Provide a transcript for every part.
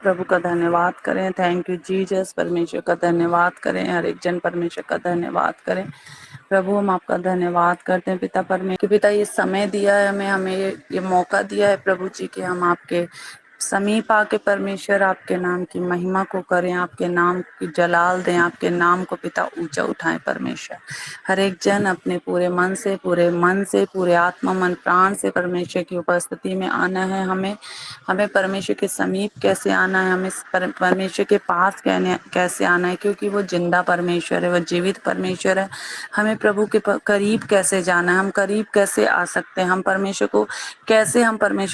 प्रभु का धन्यवाद करें। Thank you Jesus. परमेश्वर का धन्यवाद करें। हर एक जन परमेश्वर का धन्यवाद करें। प्रभु हम आपका धन्यवाद करते हैं पिता परमेश्वर। पिता ये समय दिया है हमें, ये मौका दिया है प्रभु जी कि हम आपके समीप आके परमेश्वर आपके नाम की महिमा को करें, आपके नाम की जलाल दें, आपके नाम को पिता ऊंचा उठाएं। परमेश्वर हर एक जन अपने पूरे मन से, पूरे आत्मा मन प्राण से परमेश्वर की उपस्थिति में आना है। हमें परमेश्वर के समीप कैसे आना है, हमें परमेश्वर के पास कैसे आना है, क्योंकि वो जिंदा परमेश्वर है, वो जीवित परमेश्वर है। हमें प्रभु के करीब कैसे जाना है, हम करीब कैसे आ सकते हैं, हम परमेश्वर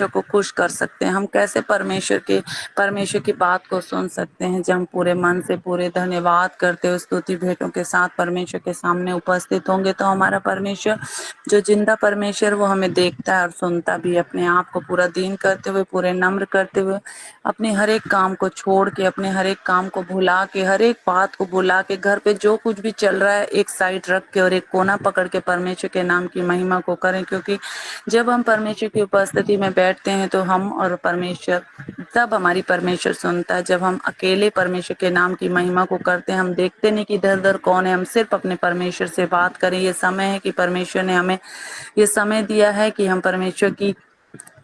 को खुश कर सकते हैं, हम कैसे परमेश्वर की बात को सुन सकते हैं। जब हम पूरे मन से पूरे धन्यवाद करते हुए स्तुति भेंटों के साथ परमेश्वर के सामने उपस्थित होंगे तो हमारा परमेश्वर जो जिंदा परमेश्वर वो हमें देखता है और सुनता भी। अपने आप को पूरा दीन करते हुए, पूरे नम्र करते हुए, अपने हर एक काम को छोड़ के, अपने हर एक काम को भुला के, हर एक बात को भुला के, घर पे जो कुछ भी चल रहा है एक साइड रख के और एक कोना पकड़ के परमेश्वर के नाम की महिमा को करें। क्योंकि जब हम परमेश्वर की उपस्थिति में बैठते हैं तो हम और परमेश्वर, तब हमारी परमेश्वर सुनता है। जब हम अकेले परमेश्वर के नाम की महिमा को करते हैं, हम देखते नहीं कि इधर उधर कौन है, हम सिर्फ अपने परमेश्वर से बात करें। ये समय है कि परमेश्वर ने हमें ये समय दिया है कि हम परमेश्वर की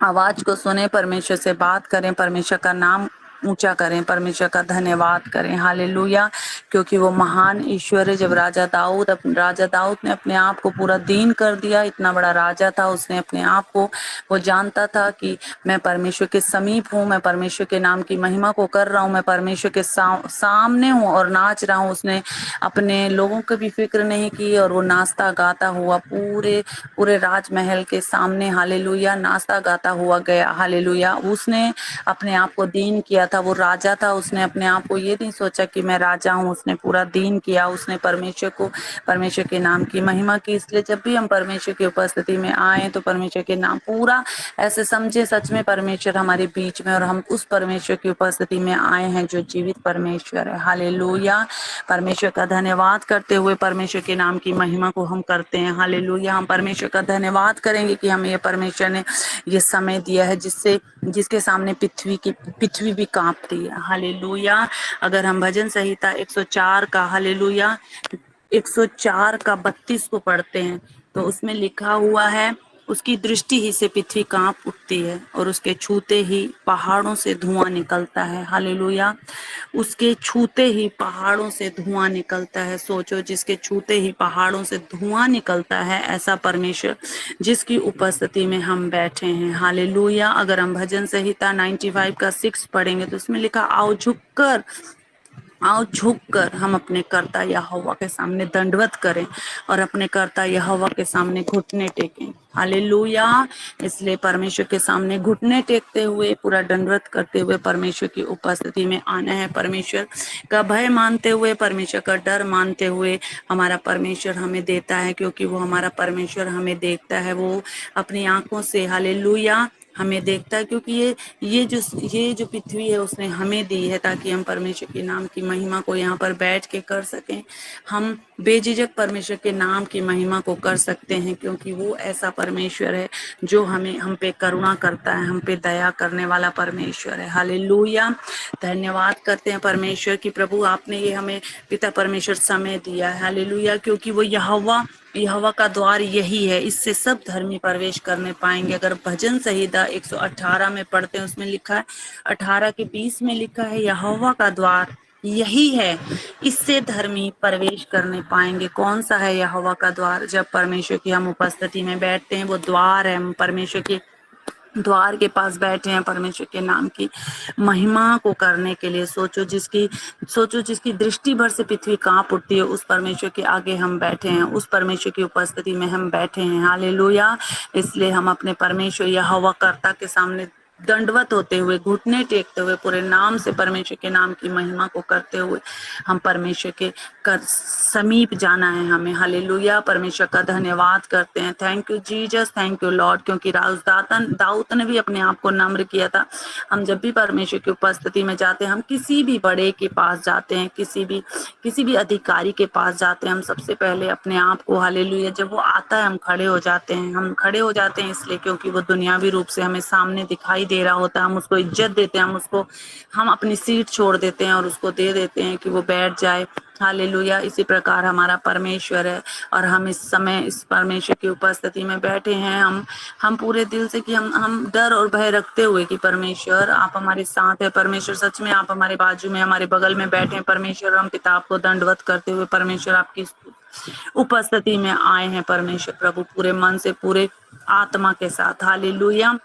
आवाज को सुने, परमेश्वर से बात करें, परमेश्वर का नाम ऊंचा करें, परमेश्वर का धन्यवाद करें। हालेलुया। क्योंकि वो महान ईश्वर है। जब राजा दाऊद ने अपने आप को पूरा दीन कर दिया, इतना बड़ा राजा था, उसने अपने आप को, वो जानता था कि मैं परमेश्वर के समीप हूँ, मैं परमेश्वर के नाम की महिमा को कर रहा हूँ, मैं परमेश्वर के सामने हूँ और नाच रहा हूँ। उसने अपने लोगों की भी फिक्र नहीं की और वो नाचता गाता हुआ पूरे राजमहल के सामने, हालेलुया, नाचता गाता हुआ गया। हालेलुया। उसने अपने आप को दीन किया था। वो राजा था, उसने अपने आप को ये नहीं सोचा कि मैं राजा हूँ, उसने पूरा दीन किया। उसने परमेश्वर के नाम की महिमा की। इसलिए जब भी हम परमेश्वर की उपस्थिति में आए तो परमेश्वर के नाम पूरा ऐसे समझे सच में परमेश्वर हमारे बीच में, और हम उस परमेश्वर की उपस्थिति में आए हैं जो जीवित परमेश्वर है। हालेलुया। परमेश्वर का धन्यवाद करते हुए परमेश्वर के नाम की महिमा को हम करते हैं। हालेलुया। हम परमेश्वर का धन्यवाद करेंगे कि हमें ये परमेश्वर ने ये समय दिया है जिसके सामने पृथ्वी भी कांपती है। हालेलुया। अगर हम भजन संहिता 104 का, हालेलुया, 104 का 32 को पढ़ते हैं तो उसमें लिखा हुआ है, उसकी दृष्टि ही से पृथ्वी कांप उठती है और उसके छूते ही पहाड़ों से धुआं निकलता है। हालेलुया। उसके छूते ही पहाड़ों से धुआं निकलता है। सोचो, जिसके छूते ही पहाड़ों से धुआं निकलता है, ऐसा परमेश्वर जिसकी उपस्थिति में हम बैठे हैं। हालेलुया। अगर हम भजन संहिता 95 का 6 पढ़ेंगे तो उसमें लिखा, आओ झुक कर हम अपने कर्ता यहोवा के सामने दंडवत करें और अपने कर्ता यहोवा के सामने घुटने टेकें। हालेलुया। इसलिए परमेश्वर के सामने घुटने टेकते हुए, पूरा दंडवत करते हुए परमेश्वर की उपस्थिति में आना है। परमेश्वर का भय मानते हुए, परमेश्वर का डर मानते हुए हमारा परमेश्वर हमें देता है, क्योंकि वो हमारा परमेश्वर हमें देखता है। वो अपनी आंखों से, हालेलुया, हमें देखता है। क्योंकि ये जो पृथ्वी है उसने हमें दी है ताकि हम परमेश्वर के नाम की महिमा को यहाँ पर बैठ के कर सकें। हम बेझिझक परमेश्वर के नाम की महिमा को कर सकते हैं, क्योंकि वो ऐसा परमेश्वर है जो हम पे करुणा करता है, हम पे दया करने वाला परमेश्वर है। हालेलुया। धन्यवाद करते हैं परमेश्वर की, प्रभु आपने ये हमें पिता परमेश्वर समय दिया है। हालेलुया। क्योंकि वो यहोवा का द्वार यही है, इससे सब धर्मी प्रवेश करने पाएंगे। अगर भजन संहिता 118 में पढ़ते हैं, उसमें लिखा है, 18 के 20 में लिखा है, यहोवा का द्वार यही है, इससे धर्मी प्रवेश करने पाएंगे। कौन सा है यहोवा का द्वार? जब परमेश्वर की हम उपस्थिति में बैठते हैं, वो द्वार है। हम परमेश्वर के द्वार के पास बैठे हैं परमेश्वर के नाम की महिमा को करने के लिए। सोचो जिसकी दृष्टि भर से पृथ्वी कांप उठती है, उस परमेश्वर के आगे हम बैठे हैं, उस परमेश्वर की उपस्थिति में हम बैठे हैं। हालेलुया। इसलिए हम अपने परमेश्वर यहोवा कर्ता के सामने दंडवत होते हुए, घुटने टेकते हुए, पूरे नाम से परमेश्वर के नाम की महिमा को करते हुए हम परमेश्वर के समीप जाना है हमें। हालेलुया। परमेश्वर का धन्यवाद करते हैं। Thank you Jesus, thank you Lord. क्योंकि दाऊद ने भी अपने आप को नम्र किया था। हम जब भी परमेश्वर की उपस्थिति में जाते हैं, हम किसी भी बड़े के पास जाते हैं, किसी भी अधिकारी के पास जाते हैं, हम सबसे पहले अपने आप को, हालेलुया, जब वो आता है हम खड़े हो जाते हैं। हम खड़े हो जाते हैं इसलिए क्योंकि वो दुनियावी रूप से हमें सामने दिखाई दिखाई दे रहा होता है हम उसको इज्जत देते हैं, हम अपनी सीट छोड़ देते हैं और उसको दे देते हैं कि वो बैठ जाए। हालेलुया। इसी प्रकार हमारा परमेश्वर है और हम इस समय इस परमेश्वर की उपस्थिति में बैठे हैं। हम पूरे दिल से कि हम डर और भय रखते हुए कि परमेश्वर आप हमारे साथ है, परमेश्वर सच में आप हमारे बाजू में हमारे बगल में बैठे हैं परमेश्वर। हम पिता आपको दंडवत करते हुए परमेश्वर आपकी उपस्थिति में आए हैं परमेश्वर प्रभु, पूरे मन से पूरे आत्मा के साथ। हालेलुया।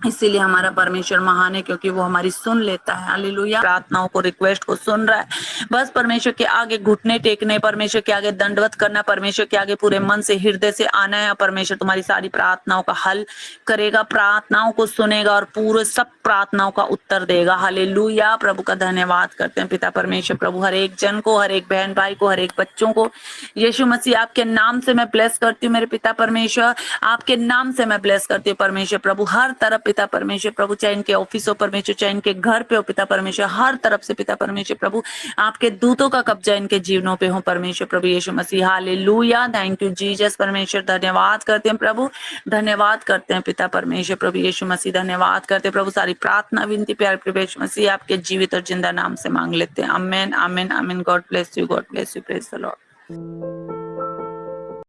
इसीलिए हमारा परमेश्वर महान है क्योंकि वो हमारी सुन लेता है। हालेलुया। प्रार्थनाओं को, रिक्वेस्ट को सुन रहा है। बस परमेश्वर के आगे घुटने टेकने, परमेश्वर के आगे दंडवत करना, परमेश्वर के आगे पूरे मन से हृदय से आना है। परमेश्वर तुम्हारी सारी प्रार्थनाओं का हल करेगा, प्रार्थनाओं को सुनेगा और पूरे सब प्रार्थनाओं का उत्तर देगा। हालेलुया। प्रभु का धन्यवाद करते हैं पिता परमेश्वर प्रभु, हर एक जन को, हर एक बहन भाई को, हर एक बच्चों को यीशु मसीह आपके नाम से मैं ब्लेस करती हूँ मेरे पिता परमेश्वर, आपके नाम से मैं ब्लेस करती हूँ परमेश्वर प्रभु। हर तरफ पिता परमेश्वर प्रभु, चाहे इनके ऑफिस हो परमेश्वर, चाहे इनके घर पे हो पिता परमेश्वर, हर तरफ से पिता परमेश्वर प्रभु आपके दूतों का कब्जा इनके जीवनों पे हो परमेश्वर प्रभु यीशु मसीह। हालेलुया। थैंक यू जीसस परमेश्वर, धन्यवाद करते हैं प्रभु, धन्यवाद करते हैं पिता परमेश्वर प्रभु यीशु मसीह, धन्यवाद करते हैं प्रभु। सारी प्रार्थना विनती प्यारे प्रभु यीशु मसीह आपके जीवित और जिंदा नाम से मांग लेते हैं। आमीन आमीन आमीन। God bless you, God bless you. Praise the Lord.